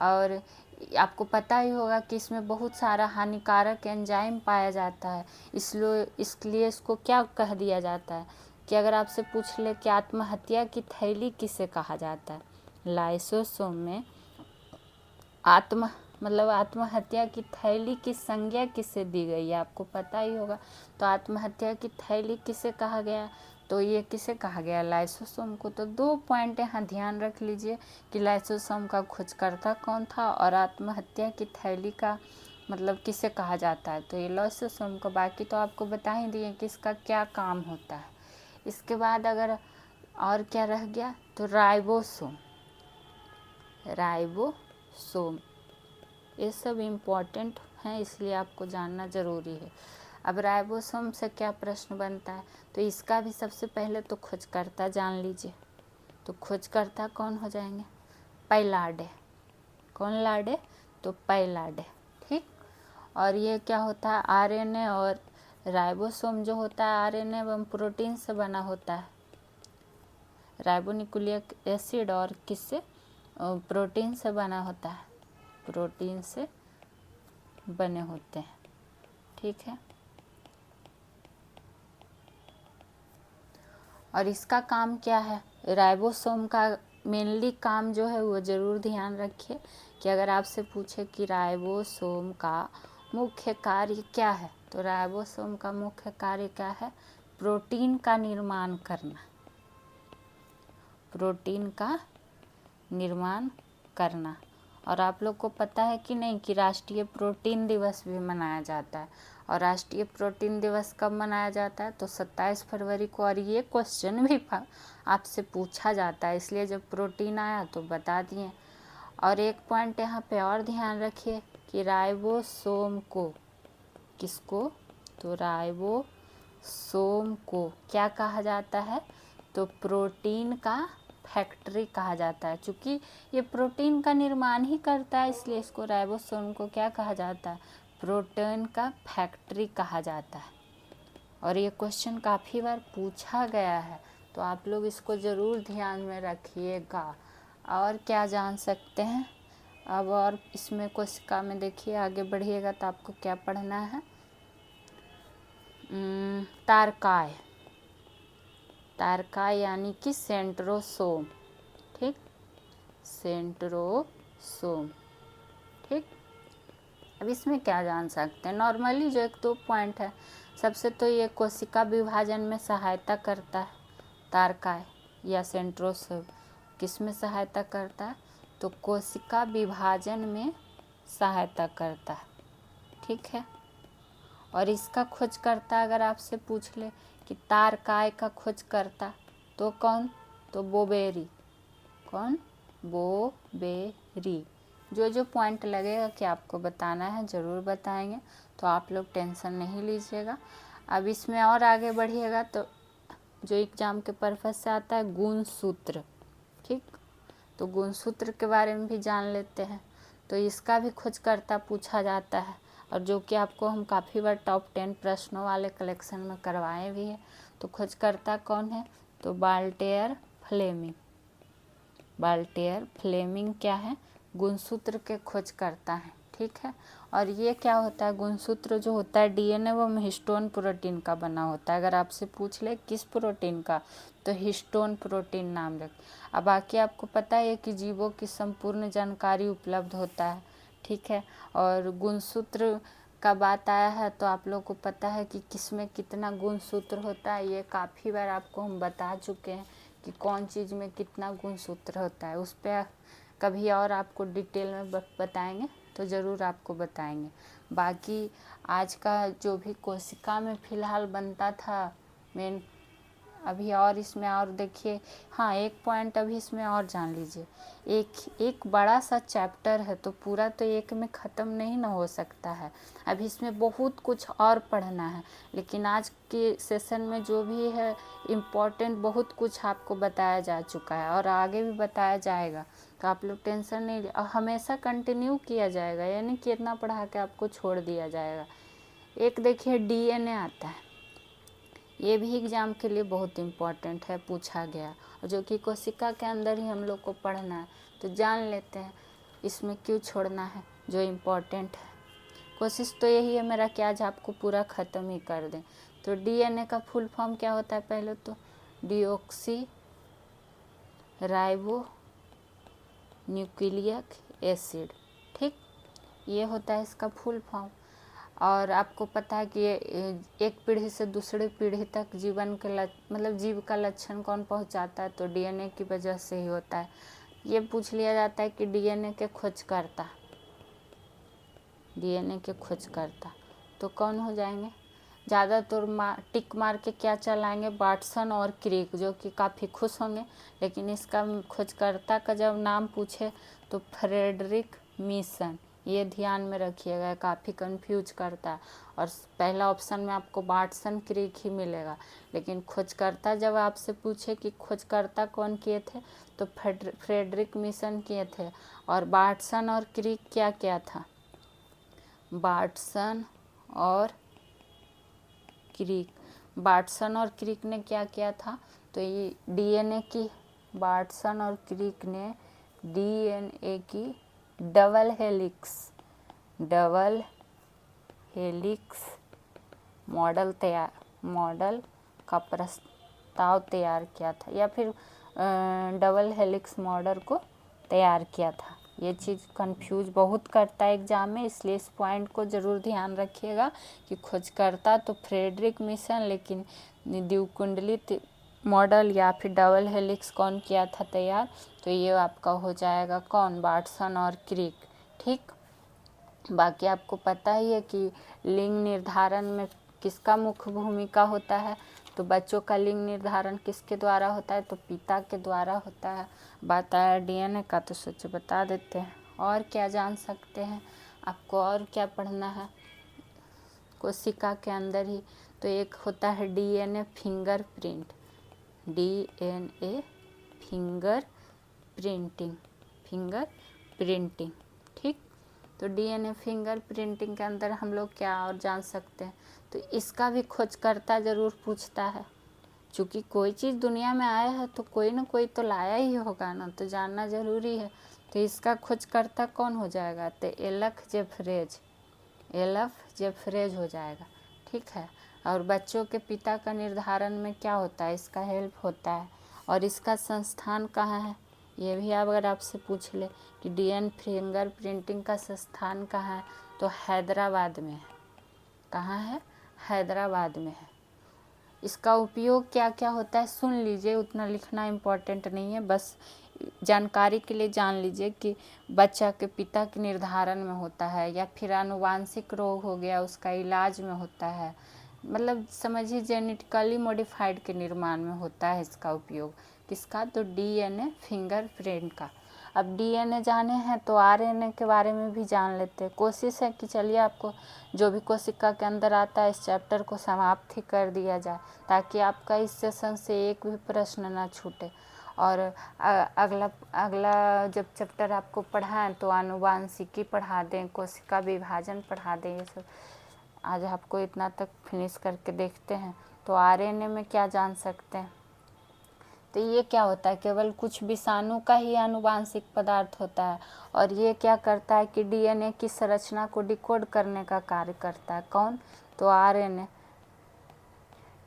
और आपको पता ही होगा कि इसमें बहुत सारा हानिकारक एंजाइम पाया जाता है, इसलिए इसको क्या कह दिया जाता है कि अगर आपसे पूछ ले कि आत्महत्या की थैली किसे कहा जाता है, लाइसोसोम में आत्महत्या की थैली की संज्ञा किसे दी गई है, आपको पता ही होगा। तो आत्महत्या की थैली किसे कहा गया? तो ये किसे कहा गया? लाइसोसोम को। तो 2 पॉइंट यहाँ ध्यान रख लीजिए कि लाइसोसोम का खोजकर्ता कौन था और आत्महत्या की थैली का किसे कहा जाता है। तो ये लाइसोसोम को। बाकी तो आपको बता ही दिए कि इसका क्या काम होता है। इसके बाद अगर और क्या रह गया, तो राइबोसोम। ये सब इम्पॉर्टेंट हैं, इसलिए आपको जानना ज़रूरी है। अब राइबोसोम से क्या प्रश्न बनता है? तो इसका भी सबसे पहले तो खोजकर्ता जान लीजिए। तो खोजकर्ता कौन हो जाएंगे? पैलाडे। कौन लाडे? तो पैलाडे। ठीक। और ये क्या होता है? आरएनए। और राइबोसोम जो होता है आरएनए एवं प्रोटीन से बना होता है, राइबोन्यूक्लिक एसिड, और किससे? प्रोटीन से बना होता है, प्रोटीन से बने होते हैं। ठीक है। और इसका काम क्या है? राइबोसोम का मेनली काम जो है वो ज़रूर ध्यान रखिए कि अगर आपसे पूछे कि राइबोसोम का मुख्य कार्य क्या है, तो राइबोसोम का मुख्य कार्य क्या है? प्रोटीन का निर्माण करना। प्रोटीन का निर्माण करना। और आप लोग को पता है कि नहीं कि राष्ट्रीय प्रोटीन दिवस भी मनाया जाता है। और राष्ट्रीय प्रोटीन दिवस कब मनाया जाता है? तो 27 फरवरी को। और ये क्वेश्चन भी आपसे पूछा जाता है, इसलिए जब प्रोटीन आया तो बता दिए। और एक पॉइंट यहाँ पे और ध्यान रखिए कि राइबोसोम को, किसको? तो राइबोसोम को क्या कहा जाता है? तो प्रोटीन का फैक्ट्री कहा जाता है। चूँकि ये प्रोटीन का निर्माण ही करता है, इसलिए इसको राइबोसोम को क्या कहा जाता है? प्रोटीन का फैक्ट्री कहा जाता है। और ये क्वेश्चन काफ़ी बार पूछा गया है, तो आप लोग इसको ज़रूर ध्यान में रखिएगा। और क्या जान सकते हैं अब? और इसमें कोशिका में देखिए, आगे बढ़िएगा तो आपको क्या पढ़ना है? तारकाय। तारकाय यानी कि सेंट्रोसोम। ठीक। सेंट्रोसोम। ठीक। अब इसमें क्या जान सकते हैं? नॉर्मली जो 1-2 पॉइंट है। सबसे तो ये कोशिका विभाजन में सहायता करता है, तारकाय या सेंट्रोसोम। किस में सहायता करता है? तो कोशिका विभाजन में सहायता करता है। ठीक है। और इसका खोजकर्ता अगर आपसे पूछ ले कि तारकाय का खोजकर्ता, तो कौन? तो बोबेरी। कौन? बोबेरी। जो पॉइंट लगेगा कि आपको बताना है ज़रूर बताएंगे, तो आप लोग टेंशन नहीं लीजिएगा। अब इसमें और आगे बढ़िएगा तो जो एग्ज़ाम के पर्पज़ से आता है, गुणसूत्र। ठीक। तो गुणसूत्र के बारे में भी जान लेते हैं। तो इसका भी खोजकर्ता पूछा जाता है, और जो कि आपको हम काफ़ी बार टॉप 10 प्रश्नों वाले कलेक्शन में करवाए भी हैं। तो खोजकर्ता कौन है? तो वाल्टेयर फ्लेमिंग। वाल्टेयर फ्लेमिंग क्या है? गुणसूत्र के खोजकर्ता हैं। ठीक है। और ये क्या होता है? गुणसूत्र जो होता है डीएनए व हिस्टोन प्रोटीन का बना होता है। अगर आपसे पूछ ले किस प्रोटीन का, तो हिस्टोन प्रोटीन नाम रख। अब बाकी आपको पता है कि जीवों की संपूर्ण जानकारी उपलब्ध होता है। ठीक है। और गुणसूत्र का बात आया है तो आप लोग को पता है कि किसमें कितना गुणसूत्र होता है। ये काफ़ी बार आपको हम बता चुके हैं कि कौन चीज़ में कितना गुणसूत्र होता है। उस पर कभी और आपको डिटेल में बताएंगे, तो ज़रूर आपको बताएंगे। बाकी आज का जो भी कोशिका में फ़िलहाल बनता था मेन अभी और इसमें और देखिए, हाँ एक पॉइंट अभी इसमें और जान लीजिए। एक बड़ा सा चैप्टर है तो पूरा तो एक में ख़त्म नहीं ना हो सकता है, अभी इसमें बहुत कुछ और पढ़ना है। लेकिन आज के सेशन में जो भी है इम्पोर्टेंट बहुत कुछ आपको बताया जा चुका है और आगे भी बताया जाएगा, तो आप लोग टेंशन नहीं ले, और हमेशा कंटिन्यू किया जाएगा, यानी कि इतना पढ़ा के आपको छोड़ दिया जाएगा। एक देखिए डीएनए आता है, ये भी एग्ज़ाम के लिए बहुत इम्पोर्टेंट है, पूछा गया, और जो कि कोशिका के अंदर ही हम लोग को पढ़ना है। तो जान लेते हैं इसमें क्यों छोड़ना है, जो इम्पोर्टेंट है। कोशिश तो यही है मेरा कि आज आपको पूरा ख़त्म ही कर दें। तो डीएनए का फुल फॉर्म क्या होता है, पहले तो डीऑक्सी राइबो न्यूक्लिक एसिड, ठीक, ये होता है इसका फुल फॉर्म। और आपको पता है कि एक पीढ़ी से दूसरी पीढ़ी तक जीवन के मतलब जीव का लक्षण कौन पहुंचाता है, तो डीएनए की वजह से ही होता है। ये पूछ लिया जाता है कि डीएनए के खोजकर्ता, डीएनए के खोजकर्ता तो कौन हो जाएंगे, ज़्यादातर टिक मार के क्या चलाएंगे, वाटसन और क्रिक, जो कि काफ़ी खुश होंगे। लेकिन इसका खोजकर्ता का जब नाम पूछे तो फ्रेडरिक मीसन, ये ध्यान में रखिएगा, काफ़ी कंफ्यूज करता है। और पहला ऑप्शन में आपको वाटसन क्रिक ही मिलेगा, लेकिन खोजकर्ता जब आपसे पूछे कि खोजकर्ता कौन किए थे, तो फ्रेडरिक मीसन किए थे। और वाटसन और क्रिक क्या क्या था, वाटसन और क्रिक, वाटसन और क्रिक ने क्या किया था, तो ये डीएनए की, वाटसन और क्रिक ने डीएनए की डबल हेलिक्स मॉडल का प्रस्ताव तैयार किया था, या फिर डबल हेलिक्स मॉडल को तैयार किया था। ये चीज़ कंफ्यूज बहुत करता है एग्जाम में, इसलिए इस पॉइंट को ज़रूर ध्यान रखिएगा कि खोजकर्ता तो फ्रेडरिक मिशन, लेकिन द्विकुंडलित मॉडल या फिर डबल हेलिक्स कौन किया था तैयार, तो ये आपका हो जाएगा कौन, वाटसन और क्रिक, ठीक। बाकी आपको पता ही है कि लिंग निर्धारण में किसका मुख्य भूमिका होता है, तो बच्चों का लिंग निर्धारण किसके द्वारा होता है, तो पिता के द्वारा होता है। बात आया डीएनए का तो सोचे बता देते हैं। और क्या जान सकते हैं, आपको और क्या पढ़ना है कोशिका के अंदर ही, तो एक होता है डीएनए फिंगरप्रिंट, डीएनए फिंगरप्रिंटिंग, ठीक। तो डीएनए फिंगरप्रिंटिंग के अंदर हम लोग क्या और जान सकते हैं, तो इसका भी खोजकर्ता ज़रूर पूछता है, क्योंकि कोई चीज़ दुनिया में आया है तो कोई ना कोई तो लाया ही होगा ना, तो जानना ज़रूरी है। तो इसका खोजकर्ता कौन हो जाएगा, तो एलफ जेफ्रेज हो जाएगा, ठीक है। और बच्चों के पिता का निर्धारण में क्या होता है, इसका हेल्प होता है। और इसका संस्थान कहाँ है, ये भी अगर आपसे पूछ ले कि डीएनए फिंगरप्रिंटिंग का संस्थान कहाँ है, तो हैदराबाद में है। कहाँ है, हैदराबाद में है। इसका उपयोग क्या क्या होता है सुन लीजिए, उतना लिखना इम्पोर्टेंट नहीं है, बस जानकारी के लिए जान लीजिए कि बच्चा के पिता के निर्धारण में होता है, या फिर आनुवांशिक रोग हो गया उसका इलाज में होता है, मतलब समझिए जेनेटिकली मॉडिफाइड के निर्माण में होता है इसका उपयोग। किसका, तो डीएनए फिंगरप्रिंट का। अब डीएनए जाने हैं तो आरएनए के बारे में भी जान लेते हैं। कोशिश है कि चलिए आपको जो भी कोशिका के अंदर आता है इस चैप्टर को समाप्त ही कर दिया जाए, ताकि आपका इस सेशन से एक भी प्रश्न ना छूटे। और अगला जब चैप्टर आपको पढ़ाएं तो आनुवांशिकी पढ़ा दें, कोशिका विभाजन पढ़ा दें, ये सब आज आपको इतना तक फिनिश करके देखते हैं। तो आरएनए में क्या जान सकते हैं, तो ये क्या होता है, केवल कुछ विषाणु का ही आनुवांशिक पदार्थ होता है, और ये क्या करता है कि डीएनए की संरचना को डिकोड करने का कार्य करता है। कौन, तो आरएनए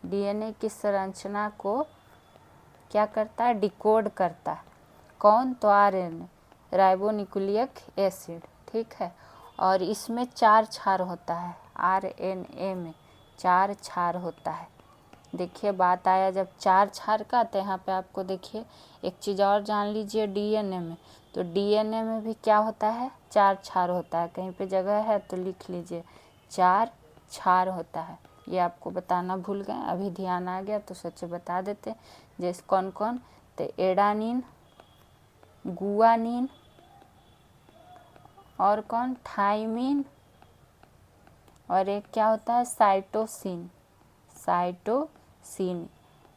डीएनए की संरचना को क्या करता है, डिकोड करता है। कौन, तो आरएनए राइबोन्यूक्लिक एसिड, ठीक है। और इसमें 4 क्षार होता है, आरएनए में 4 क्षार होता है। देखिए बात आया जब 4 क्षार का, तो यहाँ पे आपको देखिए एक चीज़ और जान लीजिए डीएनए में, तो डीएनए में भी क्या होता है, 4 क्षार होता है। कहीं पे जगह है तो लिख लीजिए, 4 क्षार होता है। ये आपको बताना भूल गए, अभी ध्यान आ गया तो सोचे बता देते। जैसे कौन कौन, तो एडानिन, गुआनिन, और कौन, थाइमिन, और एक क्या होता है साइटोसिन। साइटोसिन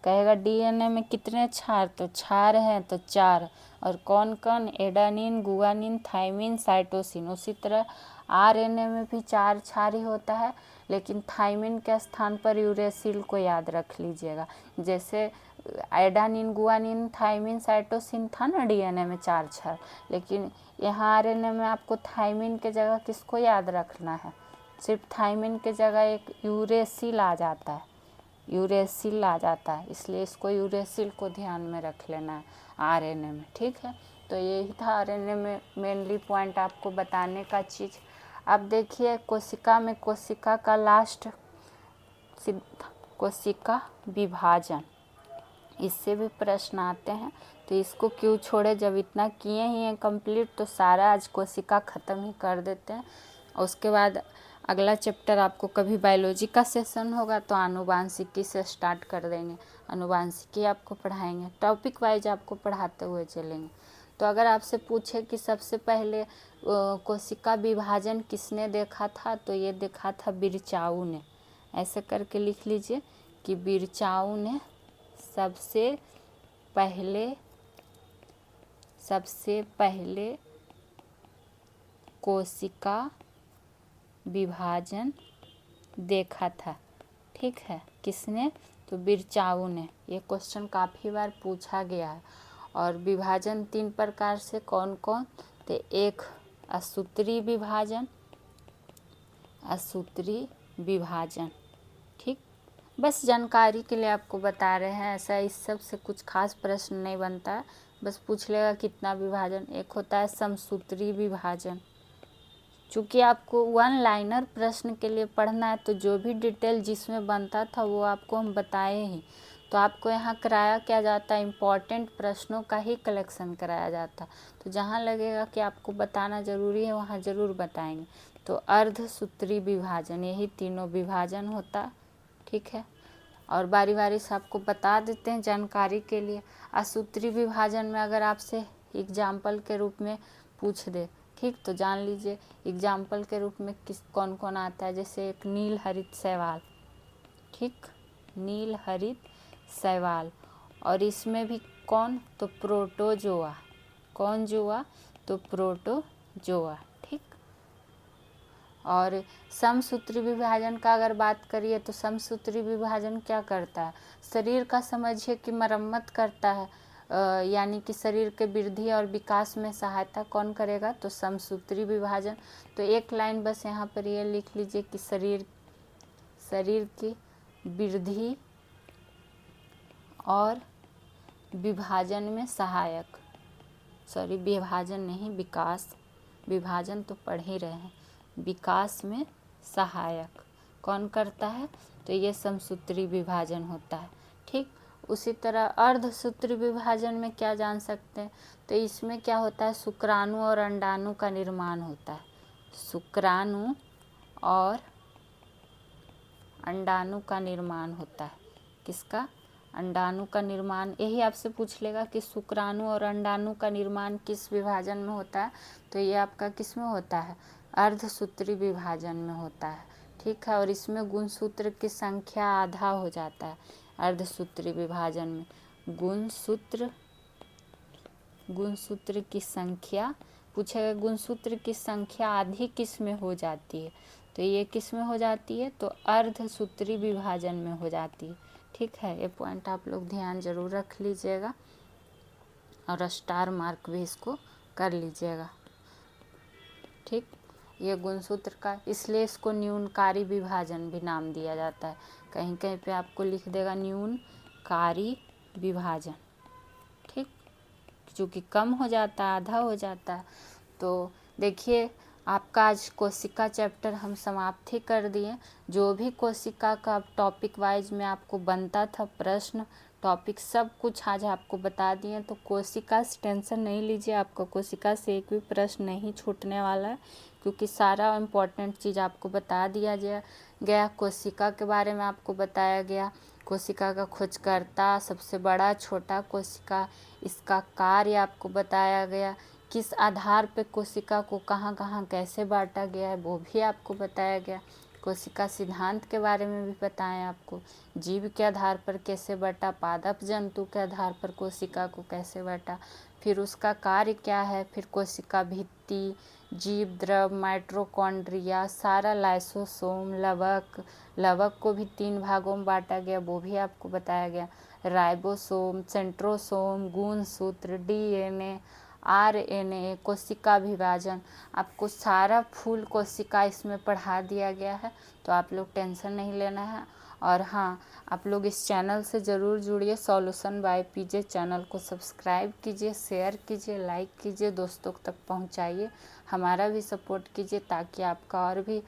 कहेगा डीएनए में कितने क्षार, तो क्षार हैं तो 4, और कौन कौन, एडानिन, गुआनिन, थाइमिन, साइटोसिन। उसी तरह आरएनए में भी 4 क्षार ही होता है, लेकिन थाइमिन के स्थान पर यूरेसिल को याद रख लीजिएगा। जैसे एडानिन, गुआनिन, थाइमिन, साइटोसिन था ना डीएनए में 4 क्षार, लेकिन यहाँ आरएनए में आपको थाइमिन के जगह किसको याद रखना है, सिर्फ थाइमिन के जगह एक यूरेसिल आ जाता है, यूरेसिल आ जाता है, इसलिए इसको यूरेसिल को ध्यान में रख लेना है आरएनए में। ठीक है, तो यही था आरएनए में मेनली पॉइंट आपको बताने का चीज़। अब देखिए कोशिका में कोशिका का लास्ट कोशिका विभाजन, इससे भी प्रश्न आते हैं, तो इसको क्यों छोड़े, जब इतना किए ही हैं कंप्लीट तो सारा आज कोशिका ख़त्म ही कर देते हैं। उसके बाद अगला चैप्टर आपको कभी बायोलॉजी का सेशन होगा तो आनुवांशिकी से स्टार्ट कर देंगे, आनुवांशिकी आपको पढ़ाएंगे, टॉपिक वाइज आपको पढ़ाते हुए चलेंगे। तो अगर आपसे पूछे कि सबसे पहले कोशिका विभाजन किसने देखा था, तो ये देखा था बिरचाऊ ने। ऐसे करके लिख लीजिए कि बिरचाऊ ने सबसे पहले कोशिका विभाजन देखा था। ठीक है, किसने, तो बिरचाऊ ने। ये क्वेश्चन काफ़ी बार पूछा गया है। और विभाजन 3 प्रकार से कौन कौन, तो एक असूत्री विभाजन, असूत्री विभाजन। ठीक, बस जानकारी के लिए आपको बता रहे हैं, ऐसा इस सब से कुछ खास प्रश्न नहीं बनता है, बस पूछ लेगा कितना विभाजन। एक होता है समसूत्री विभाजन। चूँकि आपको 1 लाइनर प्रश्न के लिए पढ़ना है तो जो भी डिटेल जिसमें बनता था वो आपको हम बताए ही, तो आपको यहाँ कराया क्या जाता है, इम्पॉर्टेंट प्रश्नों का ही कलेक्शन कराया जाता। तो जहाँ लगेगा कि आपको बताना ज़रूरी है वहाँ ज़रूर बताएंगे। तो अर्धसूत्री विभाजन, यही तीनों विभाजन होता। ठीक है, और बारी बारी से आपको बता देते हैं जानकारी के लिए। असूत्री विभाजन में अगर आपसे एग्जाम्पल के रूप में पूछ दे, ठीक, तो जान लीजिए एग्जाम्पल के रूप में किस कौन कौन आता है। जैसे एक नील हरित शैवाल, ठीक, नील हरित शैवाल, और इसमें भी कौन, तो प्रोटोजोआ। कौन जोआ, तो प्रोटोजोआ। ठीक, और समसूत्री विभाजन का अगर बात करिए तो समसूत्री विभाजन क्या करता है, शरीर का समझिए कि मरम्मत करता है, यानी कि शरीर के वृद्धि और विकास में सहायता कौन करेगा, तो समसूत्री विभाजन। तो एक लाइन बस यहाँ पर ये लिख लीजिए कि शरीर की वृद्धि और विभाजन में सहायक, सॉरी विभाजन नहीं विकास, विभाजन तो पढ़ ही रहे हैं, विकास में सहायक कौन करता है, तो ये समसूत्री विभाजन होता है। ठीक, उसी तरह अर्धसूत्री विभाजन में क्या जान सकते हैं, तो इसमें क्या होता है, शुक्राणु और अंडाणु का निर्माण होता है। शुक्राणु और अंडाणु का निर्माण होता है, किसका, अंडाणु का निर्माण। यही आपसे पूछ लेगा कि शुक्राणु और अंडाणु का निर्माण किस विभाजन में होता है, तो ये आपका किस में होता है, अर्धसूत्री विभाजन में होता है। ठीक है, और इसमें गुणसूत्र की संख्या आधा हो जाता है। अर्धसूत्री विभाजन में गुणसूत्र की संख्या पूछेगा, गुणसूत्र की संख्या आधी किस में हो जाती है, तो ये किस में हो जाती है, तो अर्धसूत्री विभाजन में हो जाती है। ठीक है, ये पॉइंट आप लोग ध्यान जरूर रख लीजिएगा और स्टार मार्क भी इसको कर लीजिएगा। ठीक, ये गुणसूत्र का, इसलिए इसको न्यूनकारी विभाजन भी नाम दिया जाता है। कहीं कहीं पे आपको लिख देगा न्यूनकारी विभाजन। ठीक, चूँकि कम हो जाता है, आधा हो जाता है। तो देखिए आपका आज कोशिका चैप्टर हम समाप्त ही कर दिए। जो भी कोशिका का टॉपिक वाइज में आपको बनता था प्रश्न, टॉपिक सब कुछ आज आपको बता दिए। तो कोशिका से टेंशन नहीं लीजिए, आपका कोशिका से एक भी प्रश्न नहीं छूटने वाला है, क्योंकि सारा इम्पोर्टेंट चीज़ आपको बता दिया गया। कोशिका के बारे में आपको बताया गया, कोशिका का खोजकर्ता, सबसे बड़ा, छोटा कोशिका, इसका कार्य आपको बताया गया, किस आधार पे कोशिका को कहाँ कहाँ कैसे बांटा गया है वो भी आपको बताया गया। कोशिका सिद्धांत के बारे में भी बताएं आपको, जीव के आधार पर कैसे बटा, पादप जंतु के आधार पर कोशिका को कैसे बटा, फिर उसका कार्य क्या है, फिर कोशिका भित्ति, जीव द्रव, माइटोकॉन्ड्रिया, सारा, लाइसोसोम, लवक को भी 3 भागों में बांटा गया, वो भी आपको बताया गया, राइबोसोम, सेंट्रोसोम, गुणसूत्र, डीएनए, आरएनए, कोशिका विभाजन, आपको सारा फूल कोशिका इसमें पढ़ा दिया गया है, तो आप लोग टेंशन नहीं लेना है। और हाँ, आप लोग इस चैनल से ज़रूर जुड़िए, सॉल्यूशन बाय पीजे चैनल को सब्सक्राइब कीजिए, शेयर कीजिए, लाइक कीजिए, दोस्तों तक पहुंचाइए, हमारा भी सपोर्ट कीजिए ताकि आपका और भी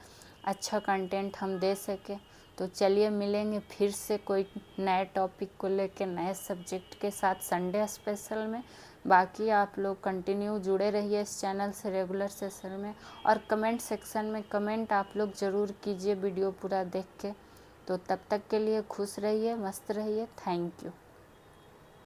अच्छा कंटेंट हम दे सकें। तो चलिए मिलेंगे फिर से कोई नए टॉपिक को लेके, नए सब्जेक्ट के साथ संडे स्पेशल में। बाकी आप लोग कंटिन्यू जुड़े रहिए इस चैनल से रेगुलर सेशन में, और कमेंट सेक्शन में कमेंट आप लोग ज़रूर कीजिए वीडियो पूरा देख के। तो तब तक के लिए खुश रहिए, मस्त रहिए, थैंक यू।